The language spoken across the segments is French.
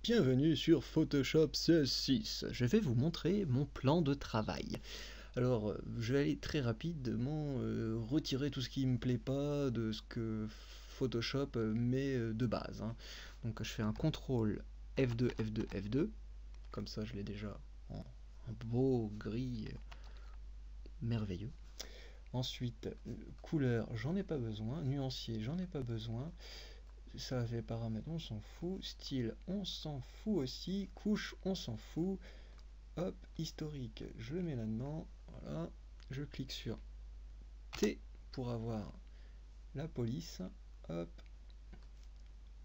Bienvenue sur Photoshop CS6. Je vais vous montrer mon plan de travail. Alors, je vais aller très rapidement retirer tout ce qui me plaît pas de ce que Photoshop met de base. Donc je fais un CTRL F2, F2, F2. Comme ça, je l'ai déjà en beau gris merveilleux. Ensuite, couleur, j'en ai pas besoin. Nuancier, j'en ai pas besoin. Ça fait paramètres, on s'en fout. Style, on s'en fout aussi. Couche, on s'en fout. Hop, historique, je le mets là-dedans. Voilà. Je clique sur T pour avoir la police. Hop.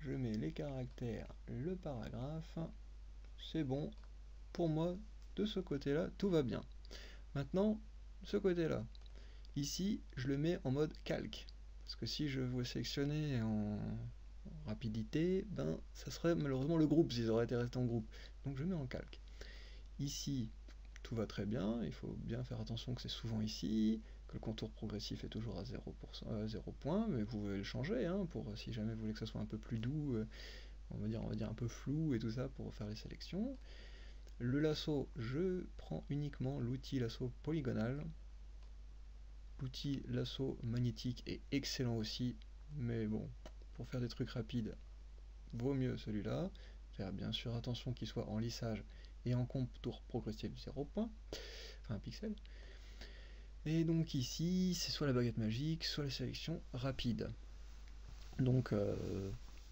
Je mets les caractères, le paragraphe. C'est bon. Pour moi, de ce côté-là, tout va bien. Maintenant, ce côté-là. Ici, je le mets en mode calque. Parce que si je veux sélectionner en rapidité, ben ça serait malheureusement le groupe s'ils auraient été restés en groupe. Donc je mets en calque. Ici, tout va très bien, il faut bien faire attention que c'est souvent ici, que le contour progressif est toujours à 0 point, mais vous pouvez le changer, pour si jamais vous voulez que ça soit un peu plus doux, on va dire un peu flou et tout ça pour faire les sélections. Le lasso, je prends uniquement l'outil lasso polygonal. L'outil lasso magnétique est excellent aussi, mais bon, pour faire des trucs rapides, vaut mieux celui-là. Faire bien sûr attention qu'il soit en lissage et en contour progressif de 0 point, enfin un pixel. Et donc ici, c'est soit la baguette magique, soit la sélection rapide. Donc,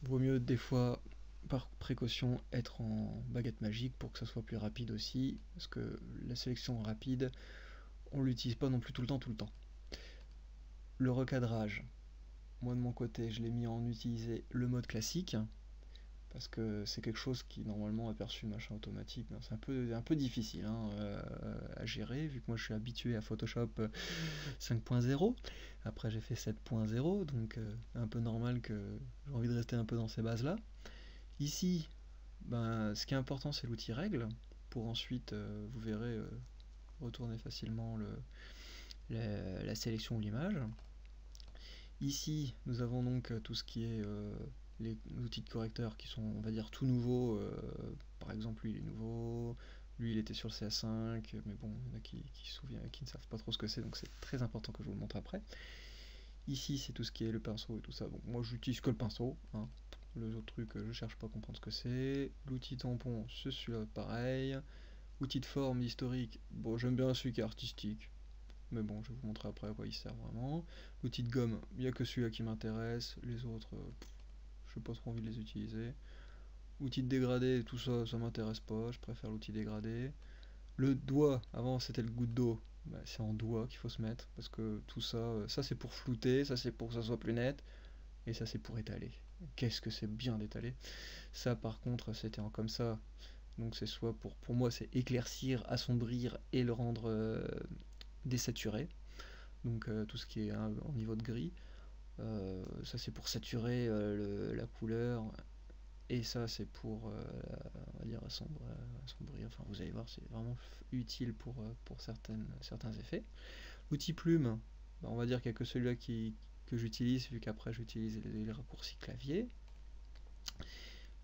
vaut mieux des fois, par précaution, être en baguette magique pour que ça soit plus rapide aussi, parce que la sélection rapide, on l'utilise pas non plus tout le temps, Le recadrage, moi de mon côté, je l'ai mis en utiliser le mode classique, parce que c'est quelque chose qui normalement aperçu machin automatique, c'est un peu difficile à gérer, vu que moi je suis habitué à Photoshop 5.0, après j'ai fait 7.0, donc un peu normal que j'ai envie de rester un peu dans ces bases là. Ici, ce qui est important c'est l'outil règle, pour ensuite, vous verrez, retourner facilement la sélection ou l'image. Ici, nous avons donc tout ce qui est les outils de correcteur qui sont, on va dire, tout nouveaux. Par exemple, lui il est nouveau, lui il était sur le CA5, mais bon, il y en a qui ne savent pas trop ce que c'est, donc c'est très important que je vous le montre après. Ici, c'est tout ce qui est le pinceau et tout ça. Donc moi, j'utilise que le pinceau. Les autres trucs, je cherche pas à comprendre ce que c'est. L'outil tampon, c'est celui-là, pareil. Outil de forme historique, bon, j'aime bien celui qui est artistique. Mais bon, je vais vous montrer après à quoi il sert vraiment. L'outil de gomme, il n'y a que celui-là qui m'intéresse. Les autres, je n'ai pas trop envie de les utiliser. Outil de dégradé, tout ça, ça m'intéresse pas. Je préfère l'outil dégradé. Le doigt, avant c'était le goutte d'eau. C'est en doigt qu'il faut se mettre. Parce que tout ça, ça c'est pour flouter, ça c'est pour que ça soit plus net. Et ça c'est pour étaler. Qu'est-ce que c'est bien d'étaler. Ça par contre, c'était en comme ça. Donc c'est soit pour moi, c'est éclaircir, assombrir et le rendre désaturé, donc tout ce qui est en niveau de gris, ça c'est pour saturer la couleur, et ça c'est pour on va dire assombrir, enfin vous allez voir, c'est vraiment utile pour certains effets. L'outil plume, on va dire qu'il n'y a que celui-là que j'utilise, vu qu'après j'utilise les raccourcis clavier.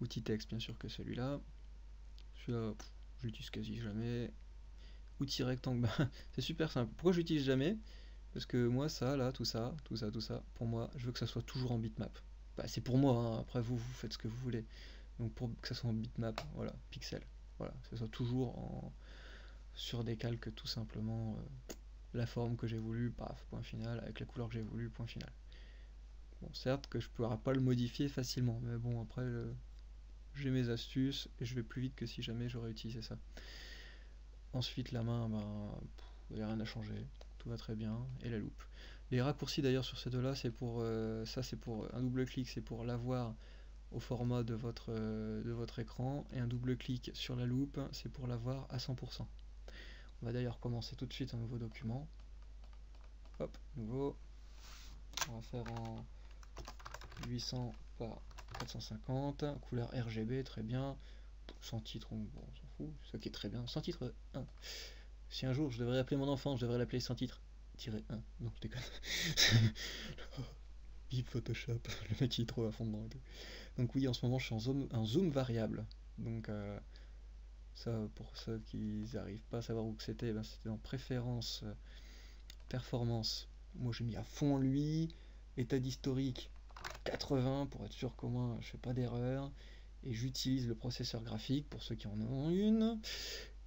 Outil texte, bien sûr que celui-là je l'utilise quasi jamais. Outil rectangle, c'est super simple. Pourquoi je l'utilise jamais? Parce que moi, ça, là, tout ça, pour moi, je veux que ça soit toujours en bitmap. C'est pour moi, après vous faites ce que vous voulez. Donc pour que ça soit en bitmap, voilà, pixel. Voilà, que ça soit toujours sur des calques, tout simplement, la forme que j'ai voulu, paf, point final, avec la couleur que j'ai voulu, point final. Bon, certes que je ne pourrai pas le modifier facilement, mais bon, après, j'ai mes astuces, et je vais plus vite que si jamais j'aurais utilisé ça. Ensuite, la main, il n'y a rien à changer, tout va très bien, et la loupe. Les raccourcis d'ailleurs sur ces deux-là, c'est pour ça, c'est pour un double clic, c'est pour l'avoir au format de votre écran, et un double clic sur la loupe, c'est pour l'avoir à 100%. On va d'ailleurs commencer tout de suite un nouveau document. Hop, nouveau. On va faire en 800 par 450, couleur RGB, très bien. Sans titre, bon, on s'en fout, ce qui est très bien. Sans titre 1. Si un jour je devrais appeler mon enfant, je devrais l'appeler sans titre -1. Non, je déconne. Bip Photoshop, le mec il est trop à fond dedans et tout. Donc oui, en ce moment je suis en zoom variable. Donc ça, pour ceux qui n'arrivent pas à savoir où que c'était, ben, c'était dans préférences, performance. Moi j'ai mis à fond lui, état d'historique 80 pour être sûr qu'au moins je fais pas d'erreur. Et j'utilise le processeur graphique pour ceux qui en ont une.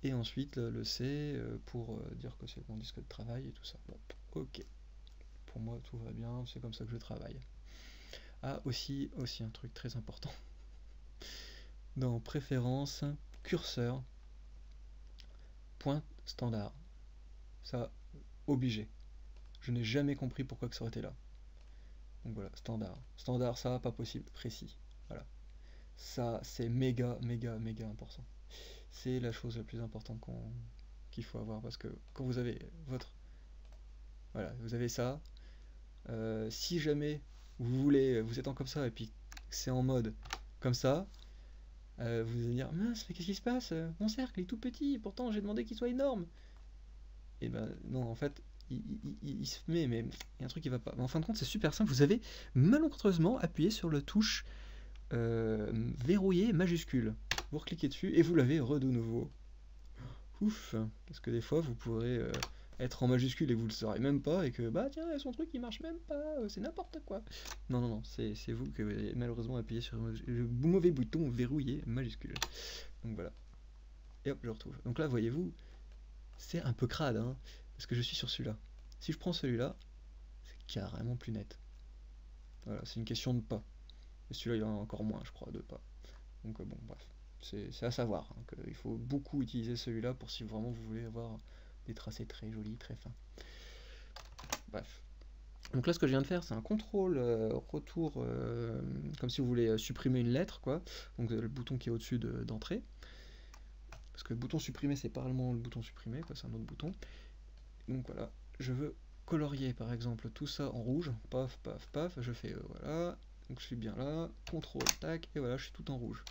Et ensuite le C pour dire que c'est mon disque de travail et tout ça. Bon, ok. Pour moi tout va bien, c'est comme ça que je travaille. Ah, aussi un truc très important. Dans préférences, curseur, point standard. Ça, obligé. Je n'ai jamais compris pourquoi que ça aurait été là. Donc voilà, standard. Standard, ça, pas possible, précis. Voilà. Ça, c'est méga, méga, méga important. C'est la chose la plus importante qu'il faut avoir parce que quand vous avez votre... Voilà, vous avez ça. Si jamais vous voulez, vous êtes en comme ça et puis c'est en mode comme ça, vous allez dire mince, mais qu'est-ce qui se passe? Mon cercle est tout petit, pourtant j'ai demandé qu'il soit énorme. Et ben non, en fait, il se met, mais il y a un truc qui va pas. Mais en fin de compte, c'est super simple. Vous avez malencontreusement appuyé sur la touche verrouiller majuscule. Vous recliquez dessus et vous l'avez de nouveau. Ouf, parce que des fois vous pourrez être en majuscule et vous le saurez même pas et que bah tiens, son truc il marche même pas, c'est n'importe quoi. Non, non, non, c'est vous qui avez malheureusement appuyé sur le mauvais bouton verrouiller majuscule. Donc voilà. Et hop, je retrouve. Donc là, voyez-vous, c'est un peu crade, hein, parce que je suis sur celui-là. Si je prends celui-là, c'est carrément plus net. Voilà, c'est une question de pas. Et celui-là, il en a encore moins, je crois, de pas. Donc bon, bref. C'est à savoir, hein, qu'il faut beaucoup utiliser celui-là pour si vraiment vous voulez avoir des tracés très jolis, très fins. Bref. Donc là, ce que je viens de faire, c'est un contrôle retour, comme si vous voulez supprimer une lettre, quoi. Donc le bouton qui est au-dessus d'entrée. Parce que le bouton supprimer, c'est pas réellement le bouton supprimer, quoi, c'est un autre bouton. Donc voilà, je veux colorier par exemple tout ça en rouge. Paf, paf, paf, je fais voilà. Donc je suis bien là, contrôle, tac, et voilà, je suis tout en rouge.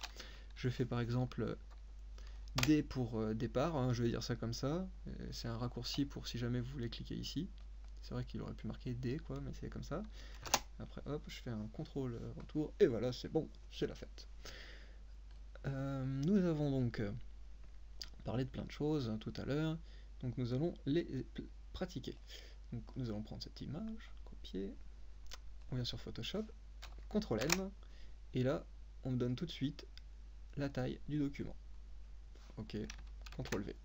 Je fais par exemple D pour départ, hein, je vais dire ça comme ça. C'est un raccourci pour si jamais vous voulez cliquer ici. C'est vrai qu'il aurait pu marquer D, quoi, mais c'est comme ça. Après, hop, je fais un contrôle retour, et voilà, c'est bon, c'est la fête. Nous avons donc parlé de plein de choses tout à l'heure, donc nous allons les pratiquer. Donc nous allons prendre cette image, copier, on vient sur Photoshop, CTRL N, et là, on me donne tout de suite la taille du document. Ok, CTRL V.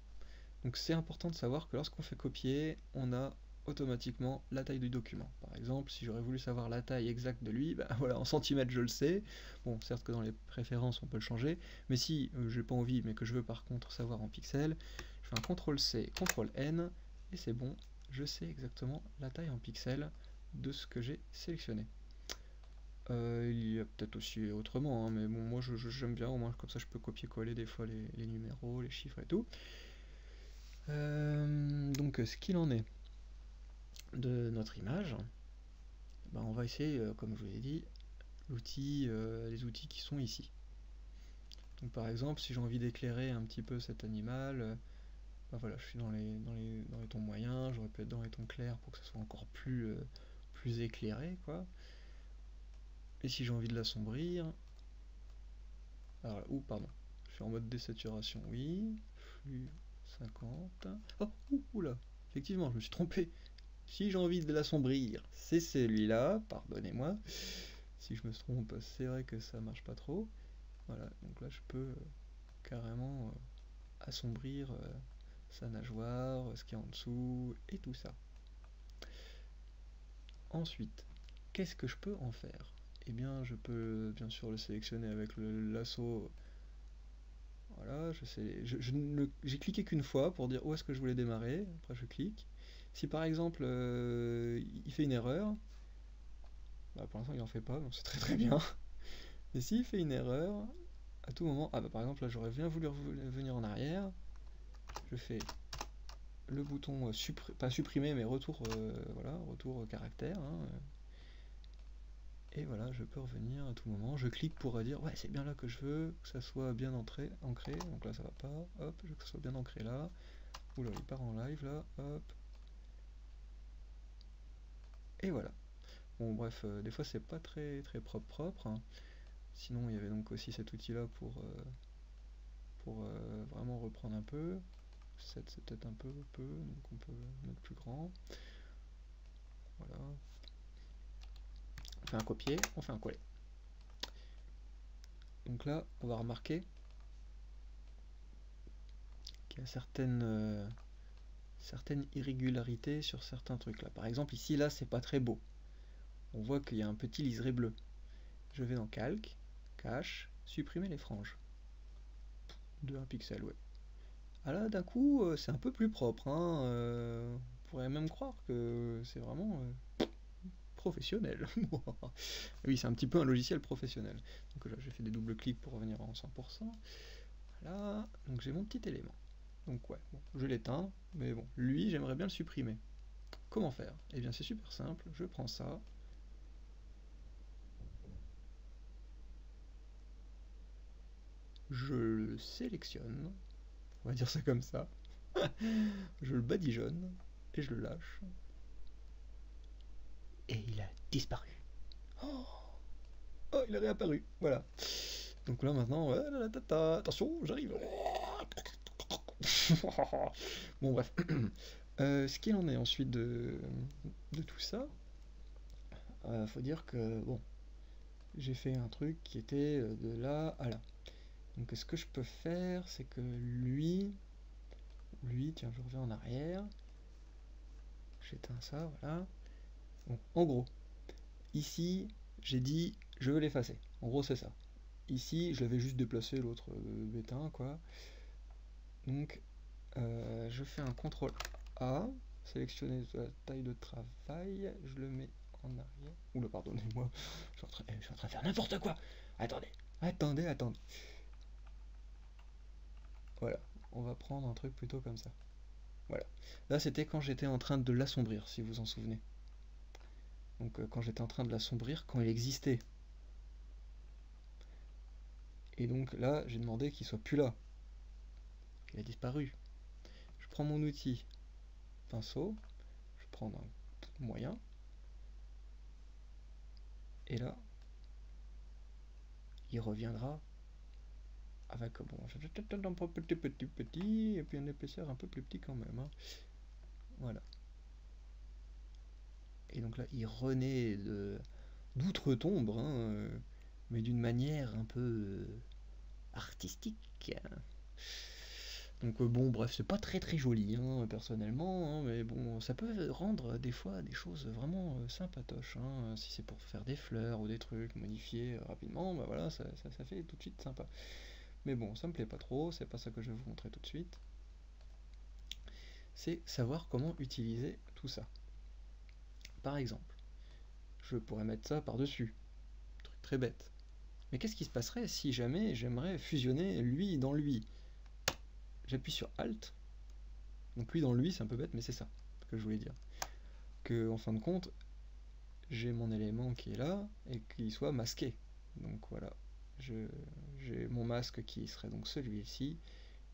Donc c'est important de savoir que lorsqu'on fait copier, on a automatiquement la taille du document. Par exemple, si j'aurais voulu savoir la taille exacte de lui, ben voilà, en centimètres je le sais. Bon, certes que dans les préférences on peut le changer, mais si j'ai pas envie, mais que je veux par contre savoir en pixels, je fais un CTRL C, CTRL N, et c'est bon, je sais exactement la taille en pixels de ce que j'ai sélectionné. Il y a peut-être aussi autrement, hein, mais bon, moi j'aime bien, au moins comme ça je peux copier-coller des fois les numéros, les chiffres et tout. Donc ce qu'il en est de notre image, ben, on va essayer, comme je vous l'ai dit, les outils qui sont ici. Donc par exemple, si j'ai envie d'éclairer un petit peu cet animal, ben voilà, je suis dans les tons moyens, j'aurais pu être dans les tons clairs pour que ce soit encore plus éclairé, quoi. Et si j'ai envie de l'assombrir, alors, pardon, je suis en mode désaturation, oui, flux 50, oh, oula, effectivement, je me suis trompé. Si j'ai envie de l'assombrir, c'est celui-là, pardonnez-moi. Si je me trompe, c'est vrai que ça marche pas trop. Voilà, donc là je peux carrément assombrir sa nageoire, ce qui est en dessous, et tout ça. Ensuite, qu'est-ce que je peux en faire? Eh bien, je peux bien sûr le sélectionner avec le lasso. Voilà, j'ai cliqué qu'une fois pour dire où est-ce que je voulais démarrer. Après, je clique. Si par exemple il fait une erreur, bah, pour l'instant il en fait pas, donc c'est très très bien. Mais s'il fait une erreur, à tout moment, ah bah par exemple là j'aurais bien voulu revenir en arrière, je fais le bouton pas supprimer mais retour, voilà, retour caractère, hein, et voilà, je peux revenir à tout moment. Je clique pour dire ouais, c'est bien là que je veux, que ça soit bien ancré, donc là ça va pas, hop, je veux que ça soit bien ancré là. Oula, il part en live là, hop. Et voilà. Bon bref, des fois c'est pas très très propre, hein. Sinon il y avait donc aussi cet outil là pour pour vraiment reprendre un peu. 7 c'est peut-être un peu peu, donc on peut mettre plus grand. Voilà. On fait un copier, on fait un coller. Donc là, on va remarquer qu'il y a certaines irrégularités sur certains trucs là. Par exemple, ici, là, c'est pas très beau. On voit qu'il y a un petit liseré bleu. Je vais dans Calque, Cache, supprimer les franges. De 1 pixel, ouais. Ah là, d'un coup, c'est un peu plus propre. Hein, on pourrait même croire que c'est vraiment professionnel. Oui, c'est un petit peu un logiciel professionnel. Donc là, j'ai fait des doubles clics pour revenir en 100%. Voilà, donc j'ai mon petit élément. Donc ouais, bon, je l'éteins, mais bon, lui, j'aimerais bien le supprimer. Comment faire? Eh bien, c'est super simple. Je prends ça. Je le sélectionne. On va dire ça comme ça. Je le badigeonne et je le lâche. Et il a disparu. Oh, oh, il est réapparu. Voilà. Donc là maintenant, attention, j'arrive. Bon bref. Ce qu'il en est ensuite de tout ça, faut dire que bon, j'ai fait un truc qui était de là à là. Donc ce que je peux faire, c'est que lui, tiens, je reviens en arrière. J'éteins ça, voilà. Bon, en gros, ici, j'ai dit, je veux l'effacer. En gros, c'est ça. Ici, je l'avais juste déplacé l'autre bétain, quoi. Donc, je fais un CTRL A, sélectionner la taille de travail, je le mets en arrière. Oula, pardonnez-moi, je suis en train de faire n'importe quoi. Attendez. Voilà, on va prendre un truc plutôt comme ça. Voilà. Là, c'était quand j'étais en train de l'assombrir, si vous vous en souvenez. Donc, quand j'étais en train de l'assombrir, quand il existait. Et donc là, j'ai demandé qu'il soit plus là. Il a disparu. Je prends mon outil pinceau, je prends un moyen, et là, il reviendra avec, bon, je vais peut-être un peu petit, et puis une épaisseur un peu plus petit quand même. Hein. Voilà. Et donc là, il renaît d'outre-tombe, hein, mais d'une manière un peu artistique. Donc bon, bref, c'est pas très joli, hein, personnellement, hein, mais bon, ça peut rendre des fois des choses vraiment sympatoches, hein, si c'est pour faire des fleurs ou des trucs, modifier rapidement, bah voilà, ça fait tout de suite sympa. Mais bon, ça me plaît pas trop, c'est pas ça que je vais vous montrer tout de suite. C'est savoir comment utiliser tout ça. Par exemple, je pourrais mettre ça par-dessus, truc très bête. Mais qu'est-ce qui se passerait si jamais j'aimerais fusionner lui dans lui? J'appuie sur Alt. Donc lui dans lui, c'est un peu bête, mais c'est ça que je voulais dire. Que en fin de compte, j'ai mon élément qui est là et qu'il soit masqué. Donc voilà, j'ai mon masque qui serait donc celui-ci.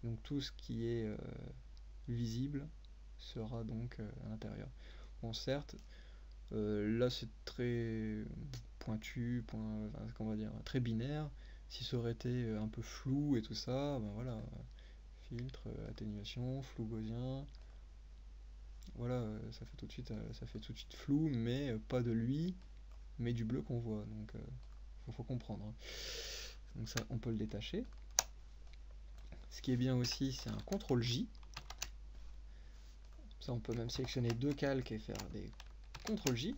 Donc tout ce qui est visible sera donc à l'intérieur. Bon, certes, là c'est très pointu, comment on va dire, très binaire. Si ça aurait été un peu flou et tout ça, ben voilà, filtre, atténuation, flou gaussien. Voilà, ça fait tout de suite flou, mais pas de lui, mais du bleu qu'on voit. Donc faut comprendre. Hein. Donc ça, on peut le détacher. Ce qui est bien aussi, c'est un CTRL J. Ça, on peut même sélectionner deux calques et faire des CTRL J.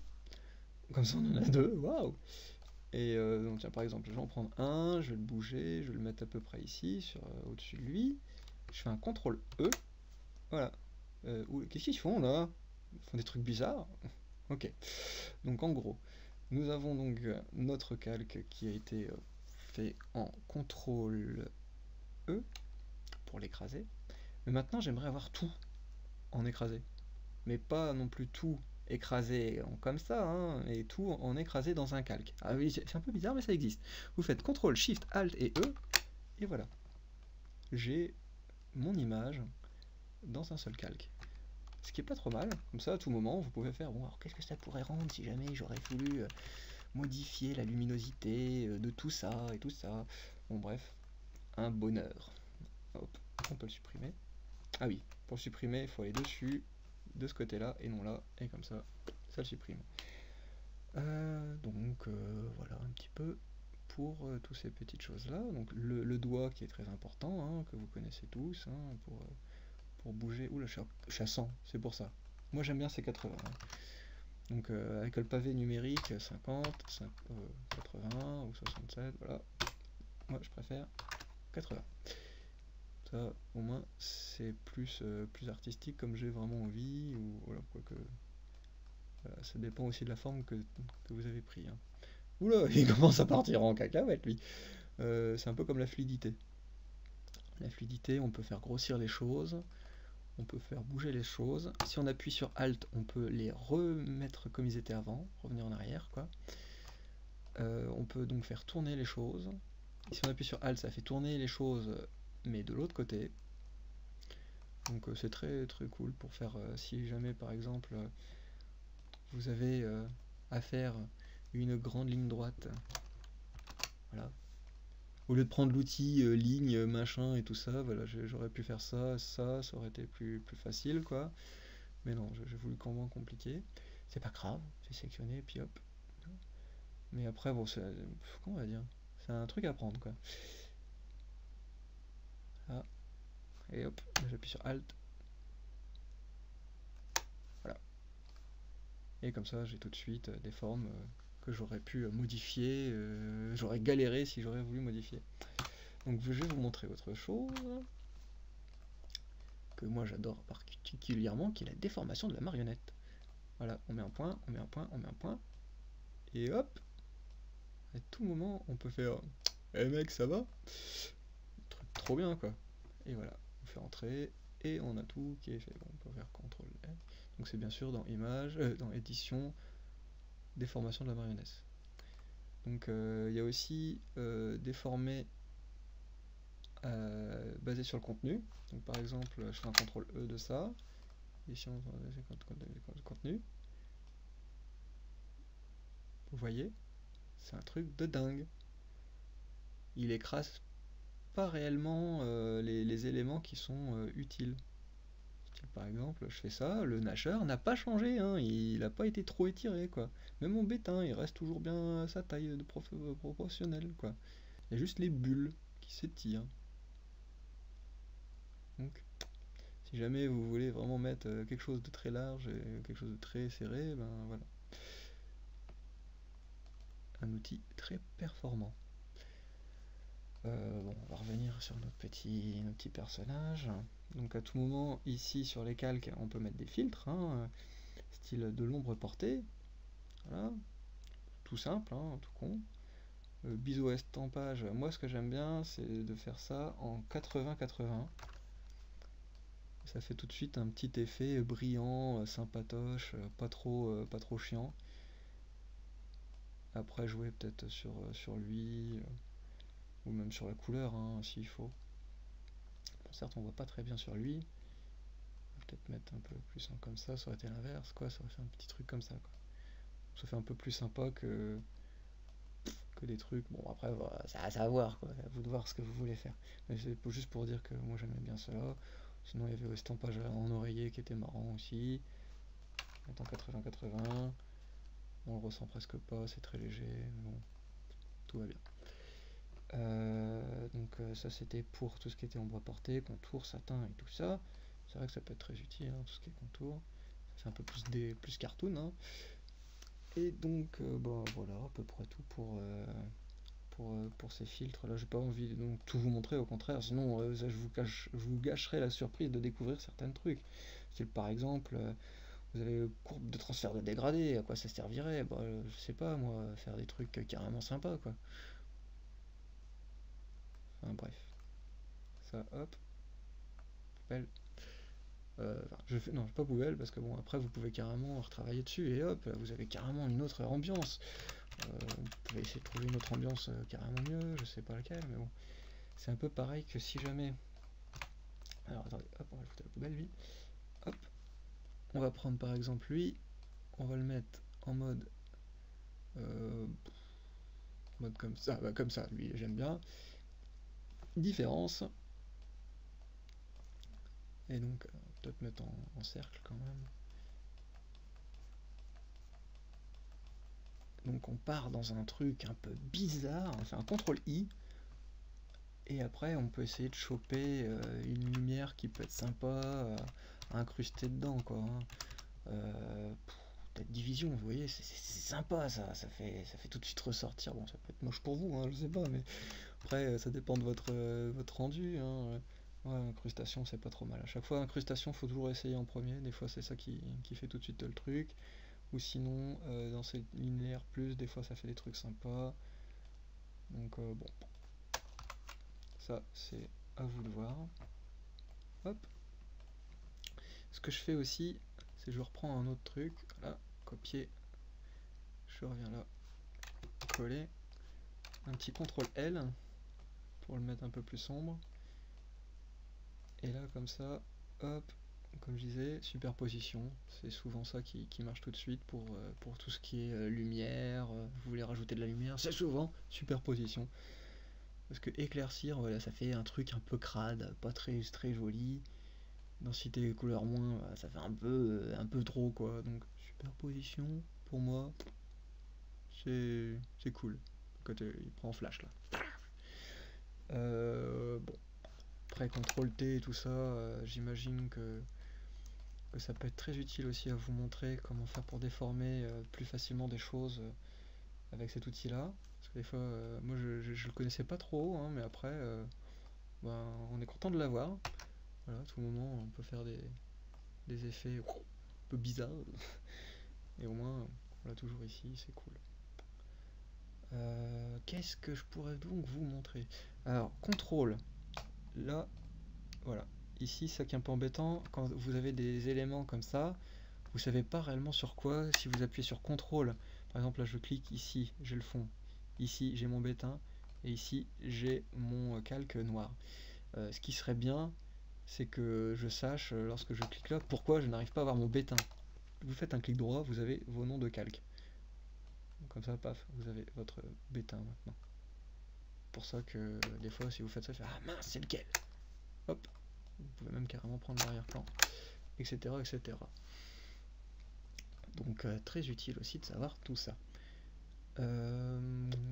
Comme ça, on en a deux. Waouh! Et donc, tiens, par exemple, je vais en prendre un, je vais le bouger, je vais le mettre à peu près ici, au-dessus de lui. Je fais un CTRL E. Voilà. Qu'est-ce qu'ils font là? Ils font des trucs bizarres. Ok. Donc, en gros, nous avons donc notre calque qui a été fait en CTRL E pour l'écraser. Mais maintenant, j'aimerais avoir tout en écrasé. Mais pas non plus tout écrasé comme ça, hein, et tout en écrasé dans un calque. Ah oui, c'est un peu bizarre, mais ça existe. Vous faites CTRL, SHIFT, ALT et E, et voilà. J'ai mon image dans un seul calque. Ce qui est pas trop mal, comme ça à tout moment vous pouvez faire, bon alors qu'est-ce que ça pourrait rendre si jamais j'aurais voulu modifier la luminosité de tout ça et tout ça. Bon bref, un bonheur. Hop, on peut le supprimer. Ah oui, pour le supprimer, il faut aller dessus, de ce côté-là, et non là, et comme ça le supprime. Voilà un petit peu pour toutes ces petites choses-là. Donc le doigt qui est très important, hein, que vous connaissez tous, hein, pour bouger. Oula, je suis à 100, c'est pour ça. Moi j'aime bien ces 80. Hein. Donc avec le pavé numérique, 50, 80 ou 67, voilà. Moi je préfère 80. Ça, au moins, c'est plus artistique comme j'ai vraiment envie, ou voilà, quoique. Voilà, ça dépend aussi de la forme que vous avez pris. Hein. Oula, il commence à partir en cacahuète, lui. C'est un peu comme la fluidité. La fluidité, on peut faire grossir les choses, on peut faire bouger les choses. Si on appuie sur Alt, on peut les remettre comme ils étaient avant, revenir en arrière, quoi. On peut donc faire tourner les choses. Si on appuie sur Alt, ça fait tourner les choses, mais de l'autre côté. Donc c'est très très cool pour faire, si jamais par exemple vous avez à faire une grande ligne droite, voilà. Au lieu de prendre l'outil ligne, machin et tout ça, voilà, j'aurais pu faire ça aurait été plus facile, quoi. Mais non, j'ai voulu quand même compliquer. C'est pas grave, c'est sélectionné, puis hop. Mais après, bon, c'est, comment on va dire, c'est un truc à prendre, quoi. Ah, et hop, j'appuie sur Alt. Voilà. Et comme ça, j'ai tout de suite des formes que j'aurais pu modifier. J'aurais galéré si j'aurais voulu modifier. Donc je vais vous montrer autre chose que moi j'adore particulièrement, qui est la déformation de la marionnette. Voilà, on met un point, on met un point, on met un point, et hop, à tout moment on peut faire eh mec ça va? Truc trop bien quoi. Et voilà, on fait entrer et on a tout qui est fait. Bon, on peut faire CTRL F. Donc c'est bien sûr dans image, dans édition, déformation de la marionnette. Donc il y a aussi déformer basé sur le contenu. Donc par exemple, je fais un CTRL E de ça. Édition contenu. Vous voyez, c'est un truc de dingue. Il écrase pas réellement les éléments qui sont utiles. Par exemple, je fais ça, le nageur n'a pas changé, hein, il n'a pas été trop étiré, quoi. Même mon bétain, il reste toujours bien à sa taille de proportionnelle, quoi. Il y a juste les bulles qui s'étirent. Donc, si jamais vous voulez vraiment mettre quelque chose de très large et quelque chose de très serré, ben voilà. Un outil très performant. Bon, on va revenir sur notre petit personnage. Donc à tout moment, ici sur les calques, on peut mettre des filtres, hein, style de l'ombre portée. Voilà, tout simple, hein, tout con. Biseau estampage, moi ce que j'aime bien, c'est de faire ça en 80-80. Ça fait tout de suite un petit effet brillant, sympatoche, pas trop chiant. Après jouer peut-être sur lui, ou même sur la couleur, hein, s'il faut. Bon, certes, on voit pas très bien sur lui. On va peut-être mettre un peu plus comme ça aurait été l'inverse, quoi. Ça aurait fait un petit truc comme ça, quoi. Ça fait un peu plus sympa que des trucs. Bon, après, voilà, ça à voir, quoi. À vous de voir ce que vous voulez faire. Mais c'est juste pour dire que moi j'aimais bien cela. Sinon, il y avait estampage en oreiller qui était marrant aussi. En 80-80. On le ressent presque pas, c'est très léger. Mais bon, tout va bien. Ça c'était pour tout ce qui était ombre portée, contour, satin et tout ça. C'est vrai que ça peut être très utile, hein, tout ce qui est contour. Ça fait un peu plus cartoon. Hein. Et donc, bah, voilà, à peu près tout pour ces filtres. Là, j'ai pas envie de donc, tout vous montrer, au contraire, sinon je vous gâcherai la surprise de découvrir certains trucs. Style, par exemple, vous avez courbe de transfert de dégradé, à quoi ça servirait? Bah, je sais pas, moi, faire des trucs carrément sympas, quoi. Enfin, bref. Ça, hop, poubelle. Non, pas poubelle, parce que bon, après, vous pouvez carrément retravailler dessus, et hop, vous avez carrément une autre ambiance. Vous pouvez essayer de trouver une autre ambiance carrément mieux, je sais pas laquelle, mais bon. C'est un peu pareil que si jamais... Alors, attendez, hop, on va le foutre à la poubelle, lui. Hop, on va prendre par exemple lui, on va le mettre en mode... comme ça, lui, j'aime bien. Différence. Et donc, peut-être mettre en cercle quand même. Donc on part dans un truc un peu bizarre, on fait un CTRL I, et après on peut essayer de choper une lumière qui peut être sympa à incruster dedans, quoi. Peut-être division, vous voyez, c'est sympa ça, ça fait tout de suite ressortir. Bon, ça peut être moche pour vous, hein, je sais pas, mais après ça dépend de votre rendu, hein. Ouais, incrustation c'est pas trop mal. À chaque fois, incrustation faut toujours essayer en premier, des fois c'est ça qui fait tout de suite le truc. Ou sinon, dans ces linéaires plus, des fois ça fait des trucs sympas. Donc bon, ça c'est à vous de voir. Hop. Ce que je fais aussi, c'est je reprends un autre truc. Là, copier. Je reviens là, coller. Un petit CTRL L pour le mettre un peu plus sombre. Et là, comme ça, hop, comme je disais, superposition. C'est souvent ça qui marche tout de suite pour tout ce qui est lumière. Vous voulez rajouter de la lumière, c'est souvent superposition. Parce que éclaircir, voilà, ça fait un truc un peu crade, pas très joli. Densité des couleurs moins, ça fait un peu trop, quoi. Donc superposition, pour moi, c'est cool. Quand il prend en flash là. Bon, après CTRL T et tout ça, j'imagine que ça peut être très utile aussi à vous montrer comment faire pour déformer plus facilement des choses avec cet outil là. Parce que des fois, moi je le connaissais pas trop, hein, mais après, ben, on est content de l'avoir. Voilà, à tout moment, on peut faire des effets un peu bizarres. Et au moins, on l'a toujours ici, c'est cool. Qu'est-ce que je pourrais donc vous montrer? Alors, contrôle. Là, voilà. Ici, ça qui est un peu embêtant, quand vous avez des éléments comme ça, vous savez pas réellement sur quoi. Si vous appuyez sur contrôle, par exemple là je clique ici, j'ai le fond. Ici, j'ai mon bétain. Et ici, j'ai mon calque noir. Ce qui serait bien, c'est que je sache, lorsque je clique là, pourquoi je n'arrive pas à avoir mon bétain. Vous faites un clic droit, vous avez vos noms de calque. Comme ça, paf, vous avez votre bétain maintenant. Pour ça que des fois, si vous faites ça, fait ah mince, c'est lequel? Hop, vous pouvez même carrément prendre l'arrière-plan, etc., etc. Donc très utile aussi de savoir tout ça.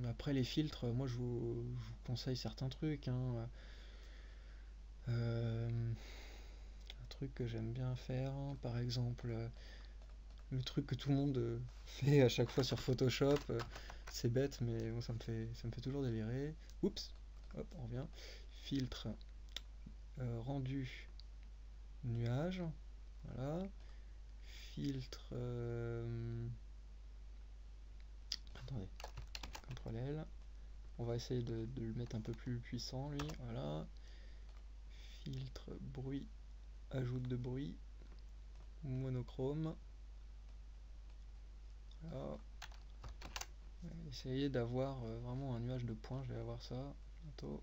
Après les filtres, moi je vous conseille certains trucs, hein. Un truc que j'aime bien faire, par exemple, le truc que tout le monde fait à chaque fois sur Photoshop, c'est bête, mais bon, ça me fait toujours délirer. Oups, hop, on revient. Filtre, rendu, nuage, voilà. Filtre, attendez, CTRL L. On va essayer de le mettre un peu plus puissant, lui, voilà. Filtre, bruit, ajoute de bruit, monochrome. Voilà. Essayer d'avoir vraiment un nuage de points, je vais avoir ça bientôt.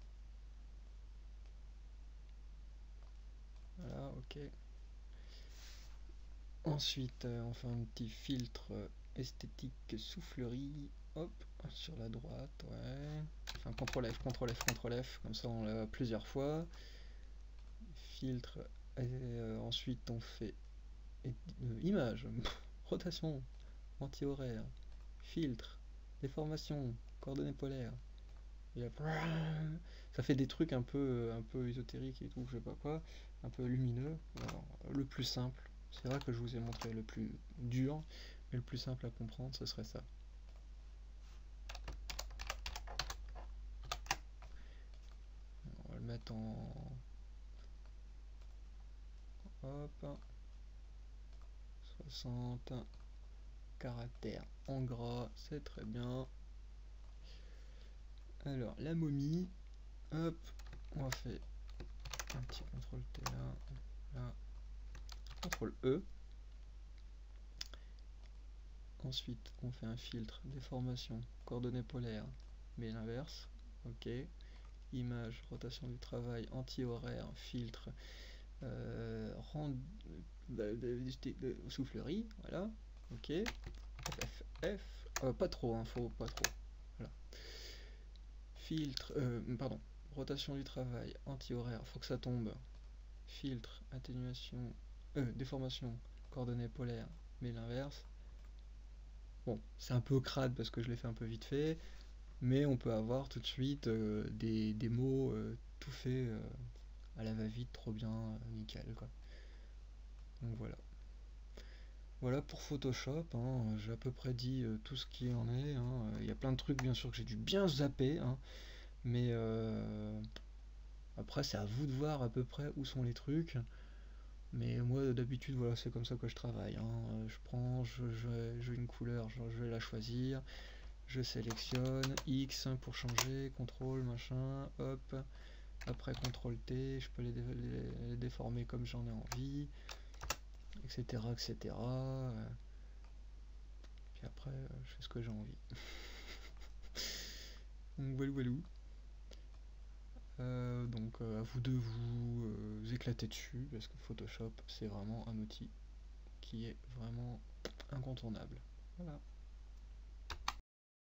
Voilà, ok. Ensuite, on fait un petit filtre esthétique soufflerie. Hop, sur la droite, ouais. Enfin, CTRL F, CTRL F, CTRL F, comme ça on l'a plusieurs fois. Filtre, et ensuite on fait image, rotation, anti-horaire, filtre, déformation, coordonnées polaires. Et après, ça fait des trucs un peu ésotériques et tout, je sais pas quoi, un peu lumineux. Alors, le plus simple, c'est vrai que je vous ai montré le plus dur, mais le plus simple à comprendre, ce serait ça. On va le mettre en... Hop, 60 caractères en gras, c'est très bien. Alors, la momie, hop, on va faire un petit CTRL T là, CTRL E. Ensuite, on fait un filtre, déformation, coordonnées polaires, mais l'inverse. Ok. Image, rotation du travail, anti-horaire, filtre, soufflerie, voilà. Ok. F, pas trop, hein, faut pas trop. Voilà. Filtre, pardon, rotation du travail, anti-horaire, faut que ça tombe filtre, atténuation, déformation, coordonnées polaires, mais l'inverse. Bon, c'est un peu crade parce que je l'ai fait un peu vite fait, mais on peut avoir tout de suite des mots tout faits à la va-vite, trop bien, nickel quoi. Donc voilà. Voilà pour Photoshop, hein, j'ai à peu près dit tout ce qui en est. Hein. Il y a plein de trucs bien sûr que j'ai dû bien zapper, hein, mais après c'est à vous de voir à peu près où sont les trucs. Mais moi d'habitude voilà c'est comme ça que je travaille. Hein. Je prends, je une couleur, je vais la choisir, je sélectionne X pour changer, contrôle machin, hop. Après CTRL T, je peux les déformer comme j'en ai envie, etc. etc. Puis après, je fais ce que j'ai envie. Donc voilà, voilà. À vous de vous éclater dessus, parce que Photoshop, c'est vraiment un outil qui est vraiment incontournable. Voilà.